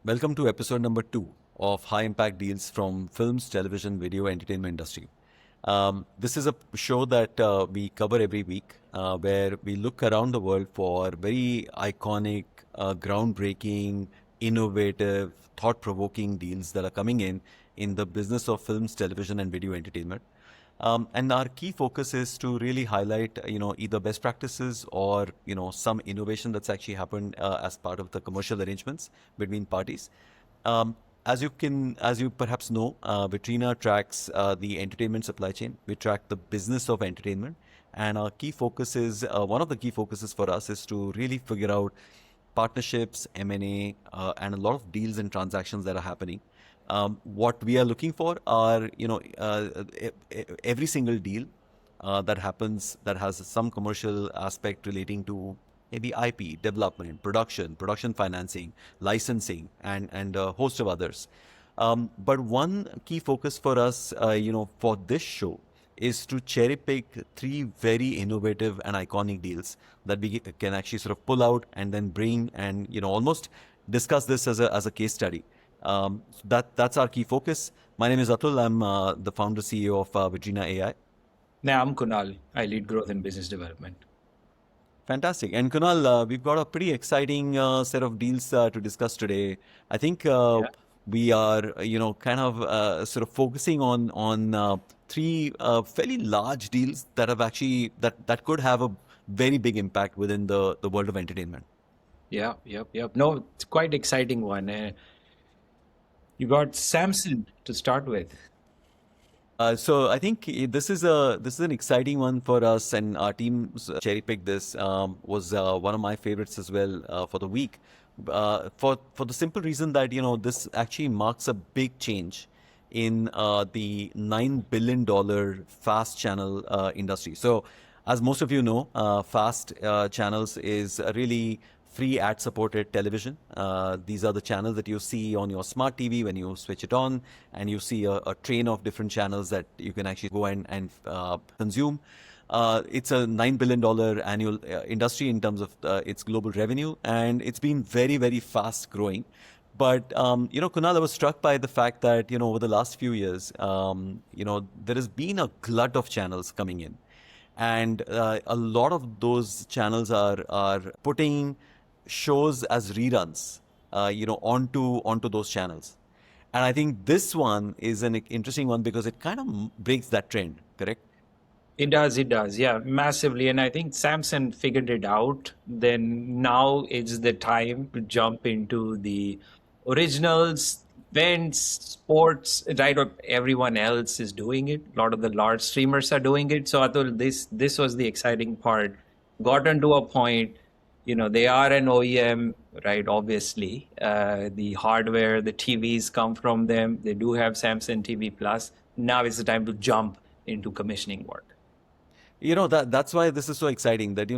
Welcome to episode number 2 of High Impact Deals from Films, Television, Video, Entertainment Industry. This is a show that we cover every week where we look around the world for very iconic, groundbreaking, innovative, thought-provoking deals that are coming in the business of films, television, and video entertainment. And our key focus is to really highlight, either best practices or, some innovation that's actually happened as part of the commercial arrangements between parties. As you perhaps know, Vitrina tracks the entertainment supply chain. We track the business of entertainment, and our key focus is one of the key focuses for us is to really figure out partnerships, M&A, and a lot of deals and transactions that are happening. What we are looking for are, every single deal that happens that has some commercial aspect relating to maybe IP, development, production financing, licensing, and a host of others. But one key focus for us, for this show is to cherry pick 3 very innovative and iconic deals that we can actually sort of pull out and then bring and, almost discuss this as a case study. That's our key focus. My name is Atul. I'm the founder CEO of Vitrina AI. Now, I'm Kunal. I lead growth and business development. Fantastic. And Kunal, we've got a pretty exciting set of deals to discuss today. I think we are, kind of sort of focusing on 3 fairly large deals that have actually that could have a very big impact within the world of entertainment. Yep. No, it's quite exciting one. You got Samson to start with. So I think this is an exciting one for us, and our team's cherry picked this was one of my favorites as well for the week. For the simple reason that this actually marks a big change in the $9 billion fast channel industry. So, as most of you know, fast channels is really free ad-supported television. These are the channels that you see on your smart TV when you switch it on, and you see a train of different channels that you can actually go and consume. It's a $9 billion annual industry in terms of its global revenue, and it's been very, very fast growing. But, Kunal, I was struck by the fact that, over the last few years, there has been a glut of channels coming in. And a lot of those channels are putting shows as reruns, onto those channels. And I think this one is an interesting one because it kind of breaks that trend, correct? It does, yeah, massively. And I think Samson figured it out. Then now is the time to jump into the originals, events, sports, right? Or everyone else is doing it. A lot of the large streamers are doing it. So Atul, this was the exciting part. Gotten to a point, they are an OEM, right? Obviously, the hardware, the TVs come from them. They do have Samsung TV Plus. Now is the time to jump into commissioning work. That's why this is so exciting that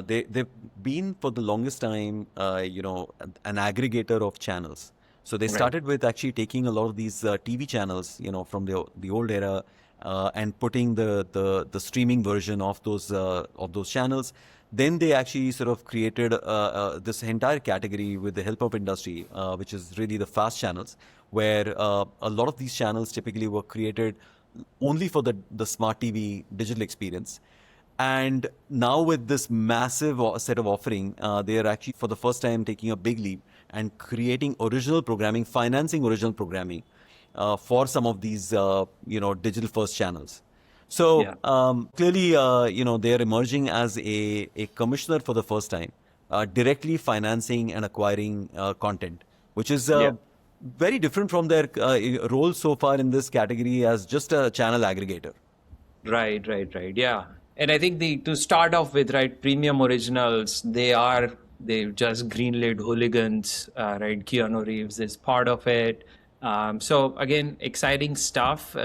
they've been for the longest time an aggregator of channels. So they started with actually taking a lot of these TV channels from the old era and putting the streaming version of those channels. Then they actually sort of created this entire category with the help of industry, which is really the fast channels, where a lot of these channels typically were created only for the smart TV digital experience. And now with this massive set of offering, they are actually for the first time taking a big leap and creating original programming, financing original programming for some of these, digital first channels. So clearly, they are emerging as a commissioner for the first time, directly financing and acquiring content, which is very different from their role so far in this category as just a channel aggregator. Right. Yeah. And I think to start off with, right, premium originals, they've just greenlit Hooligans, right? Keanu Reeves is part of it. So again, exciting stuff.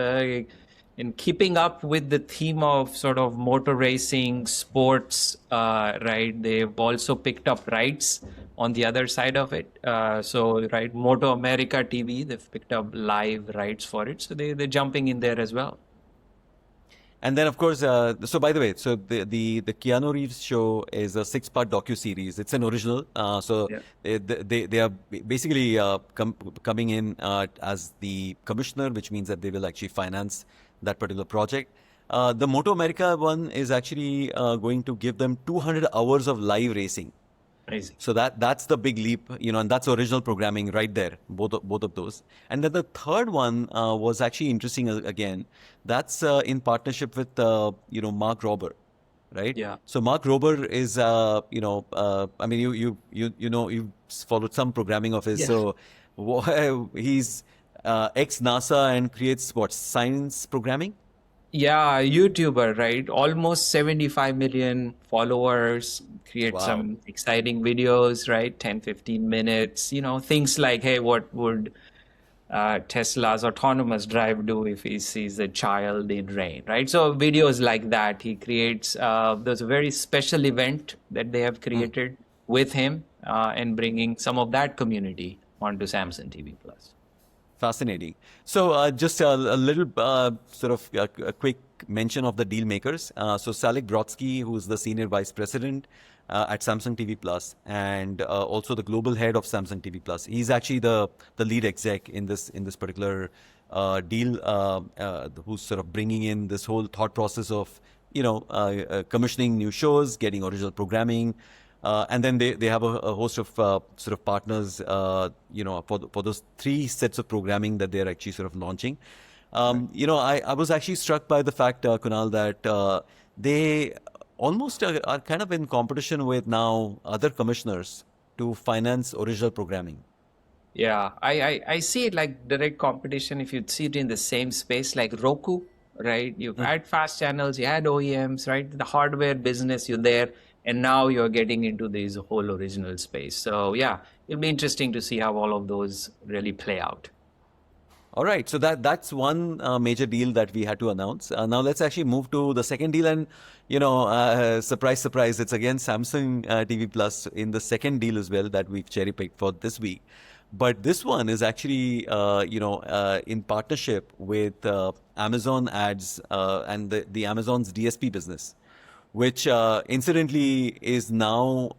In keeping up with the theme of sort of motor racing, sports, right, they've also picked up rights on the other side of it. So, right, Moto America TV, they've picked up live rights for it. So they're jumping in there as well. And then, of course, so by the way, so the Keanu Reeves show is a six-part docu-series. It's an original. So Yeah. they are basically coming in as the commissioner, which means that they will actually finance that particular project. The Moto America one is actually going to give them 200 hours of live racing. Amazing. So that's the big leap, and that's original programming right there, both of those. And then the third one was actually interesting again. That's in partnership with Mark Rober, right? Yeah. So Mark Rober is I mean you've followed some programming of his, Yeah. so he's ex NASA and creates what, science programming. Yeah, YouTuber, right? Almost 75 million followers, create Wow. some exciting videos, right? 10, 15 minutes, things like, hey, what would Tesla's autonomous drive do if he sees a child in rain, right? So videos like that, he creates, there's a very special event that they have created with him and bringing some of that community onto Samsung TV Plus. Fascinating. So, just a little sort of a quick mention of the deal makers. So, Salik Brodsky, who's the senior vice president at Samsung TV Plus, and also the global head of Samsung TV Plus. He's actually the lead exec in this particular deal, who's sort of bringing in this whole thought process of commissioning new shows, getting original programming. And then they have a host of sort of partners, for those three sets of programming that they're actually sort of launching. I was actually struck by the fact, Kunal, that they almost are kind of in competition with now other commissioners to finance original programming. Yeah, I see it like direct competition. If you see it in the same space, like Roku, right? You've had fast channels, you had OEMs, right? The hardware business, you're there, and now you're getting into this whole original space. So yeah, it'll be interesting to see how all of those really play out. All right, so that's one major deal that we had to announce. Now let's actually move to the second deal, and surprise, surprise, it's again Samsung TV Plus in the second deal as well that we've cherry picked for this week. But this one is actually in partnership with Amazon Ads and the Amazon's DSP business, which incidentally is now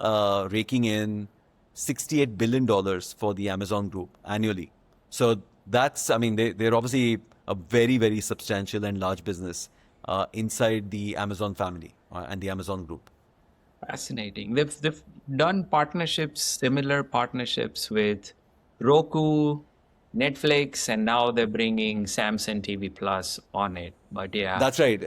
raking in $68 billion for the Amazon group annually. So I mean, they're obviously a very, very substantial and large business inside the Amazon family and the Amazon group. Fascinating. They've done partnerships, similar partnerships with Roku, Netflix, and now they're bringing Samsung TV Plus on it. But yeah, That's right.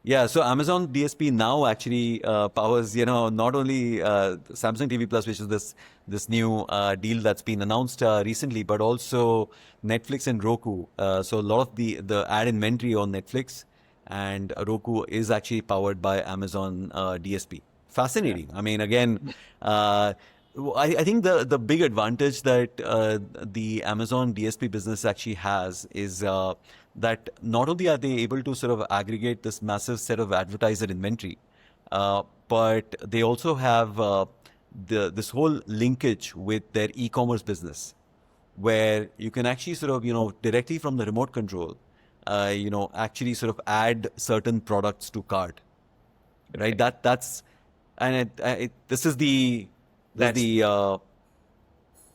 Yeah, so Amazon DSP now actually powers, not only Samsung TV Plus, which is this new deal that's been announced recently, but also Netflix and Roku. So a lot of the ad inventory on Netflix and Roku is actually powered by Amazon DSP. yeah, Fascinating. I mean, again, I think the big advantage that the Amazon DSP business actually has is that not only are they able to sort of aggregate this massive set of advertiser inventory, but they also have this whole linkage with their e-commerce business, where you can actually sort of directly from the remote control, actually sort of add certain products to cart, right? right. That's and this is That's the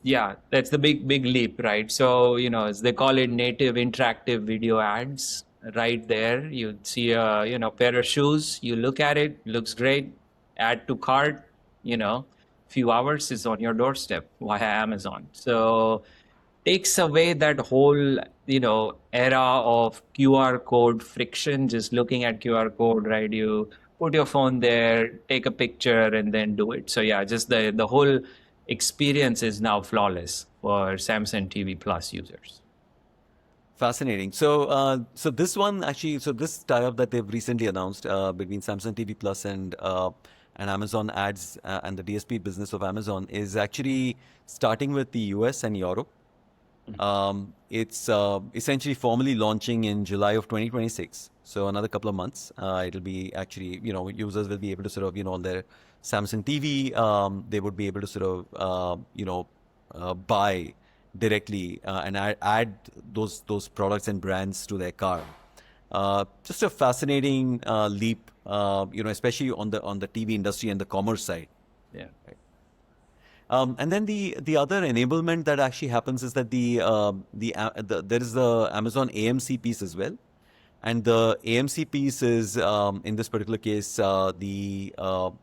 Yeah, that's the big leap, right? So, as they call it, native interactive video ads. Right there, you see a pair of shoes. You look at it, looks great. Add to cart. Few hours is on your doorstep via Amazon. So takes away that whole era of QR code friction. Just looking at QR code, right? You put your phone there, take a picture, and then do it. So yeah, just the whole experience is now flawless for Samsung TV Plus users. fascinating. So this one actually, so this tie-up that they've recently announced between Samsung TV Plus and Amazon Ads and the DSP business of Amazon is actually starting with the US and Europe. It's essentially formally launching in July of 2026. So another couple of months. It'll be actually, users will be able to sort of, on their Samsung TV, they would be able to sort of, buy directly and add those products and brands to their cart. Just a fascinating leap, especially on the TV industry and the commerce side. Yeah. And then the other enablement that actually happens is that there is the Amazon AMC piece as well, and the AMC piece is in this particular case the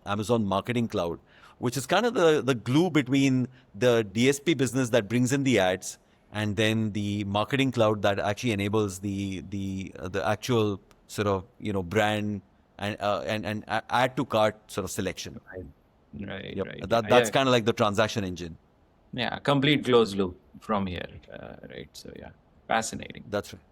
Amazon Marketing Cloud, which is kind of the glue between the DSP business that brings in the ads and then the marketing cloud that actually enables the actual sort of brand and add to cart sort of selection. Right. Right. Yep. Right. Yeah. That's Yeah. kind of like the transaction engine. Yeah. Complete closed loop from here. Right. So yeah, fascinating. That's right.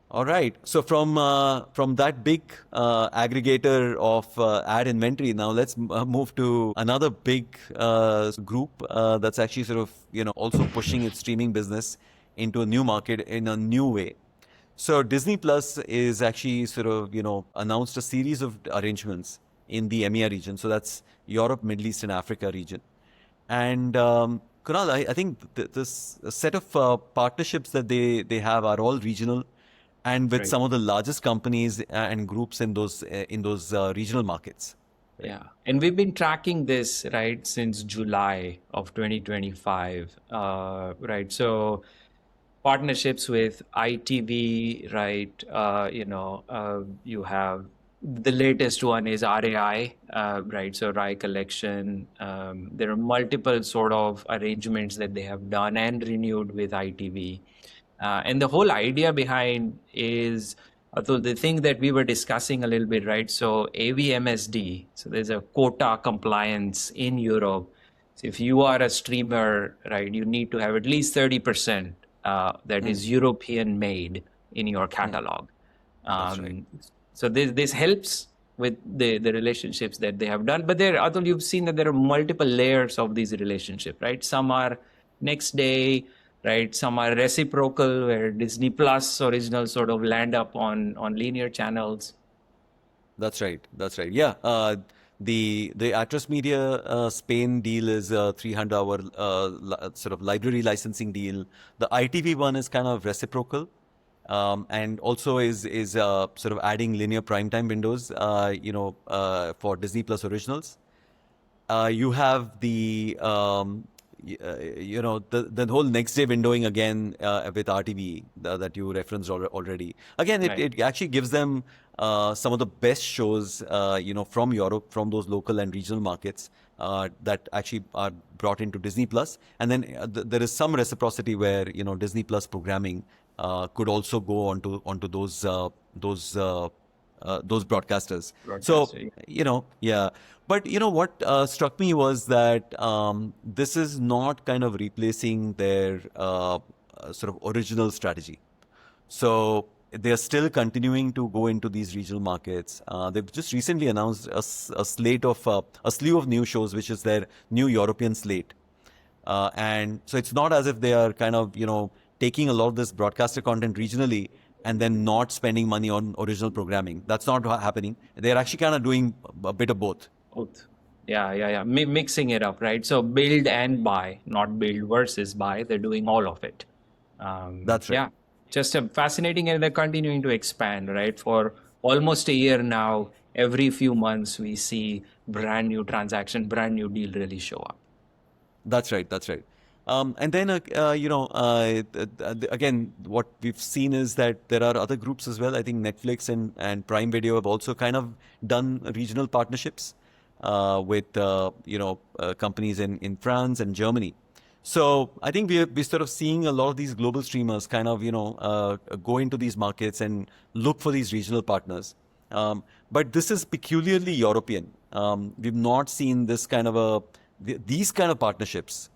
All right. So from that big aggregator of ad inventory, now let's move to another big group that's actually sort of also pushing its streaming business into a new market in a new way. So Disney Plus is actually sort of announced a series of arrangements in the EMEA region. So that's Europe, Middle East, and Africa region. And Kunal, I think this set of partnerships that they have are all regional, and with Right. some of the largest companies and groups in those regional markets. Yeah. And we've been tracking this, right, since July of 2025. Right. So partnerships with ITV, right? You have the latest one is RAI, right? So RAI Collection. There are multiple sort of arrangements that they have done and renewed with ITV. And the whole idea behind is so the thing that we were discussing a little bit, right? So AVMSD, so there's a quota compliance in Europe. So if you are a streamer, right, you need to have at least 30% that is European made in your catalog. That's right. So this helps with the relationships that they have done. But there, Atul, you've seen that there are multiple layers of these relationships, right? Some are next day, right? Some are reciprocal, where Disney Plus originals sort of land up on linear channels. That's right. That's right. Yeah. The Atlas Media Spain deal is a 300-hour sort of library licensing deal. The ITV one is kind of reciprocal, and also is sort of adding linear primetime windows, for Disney Plus originals. You have the whole next day windowing again with RTV that you referenced already. Again, Right. it actually gives them some of the best shows, from Europe, from those local and regional markets that actually are brought into Disney Plus. And then there is some reciprocity where Disney Plus programming could also go onto those broadcasters. So, Broadcaster, yeah. But what struck me was that this is not kind of replacing their sort of original strategy. So they are still continuing to go into these regional markets. They've just recently announced a slew of new shows, which is their new European slate. And so it's not as if they are kind of, taking a lot of this broadcaster content regionally and then not spending money on original programming. That's not happening. They're actually kind of doing a bit of both. Both. Yeah. Mixing it up, right? So build and buy, not build versus buy. They're doing all of it. That's right. Yeah, just a fascinating, and they're continuing to expand, right? For almost a year now, every few months we see brand new transaction, brand new deal really show up. That's right. That's right. And then, again, what we've seen is that there are other groups as well. I think Netflix and Prime Video have also kind of done regional partnerships with, companies in France and Germany. So I think we're sort of seeing a lot of these global streamers kind of, go into these markets and look for these regional partners. But this is peculiarly European. We've not seen these kind of partnerships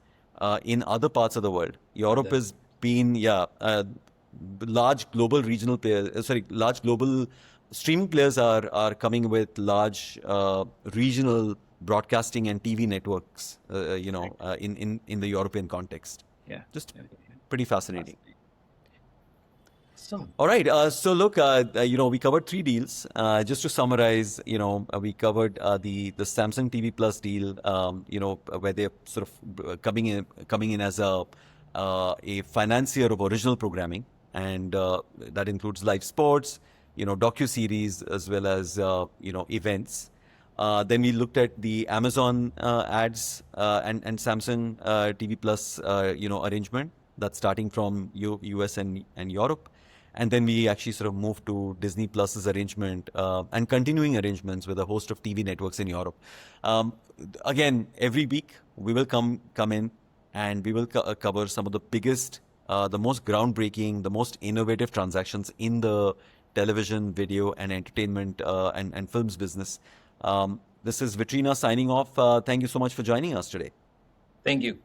in other parts of the world. Europe has been, large global regional players, large global streaming players are coming with large regional broadcasting and TV networks, in the European context. Yeah. Just pretty fascinating. So, All right. So look, we covered 3 deals. Just to summarize, we covered the Samsung TV Plus deal, where they're sort of coming in as a financier of original programming. and that includes live sports, docu-series, as well as, events. Then we looked at the Amazon ads and Samsung TV Plus, arrangement that's starting from US and Europe. And then we actually sort of moved to Disney Plus's arrangement and continuing arrangements with a host of TV networks in Europe. Um, Again, every week we will come in and we will cover some of the biggest, the most groundbreaking, the most innovative transactions in the television, video, and entertainment and films business. This is Vitrina signing off. Thank you so much for joining us today. Thank you.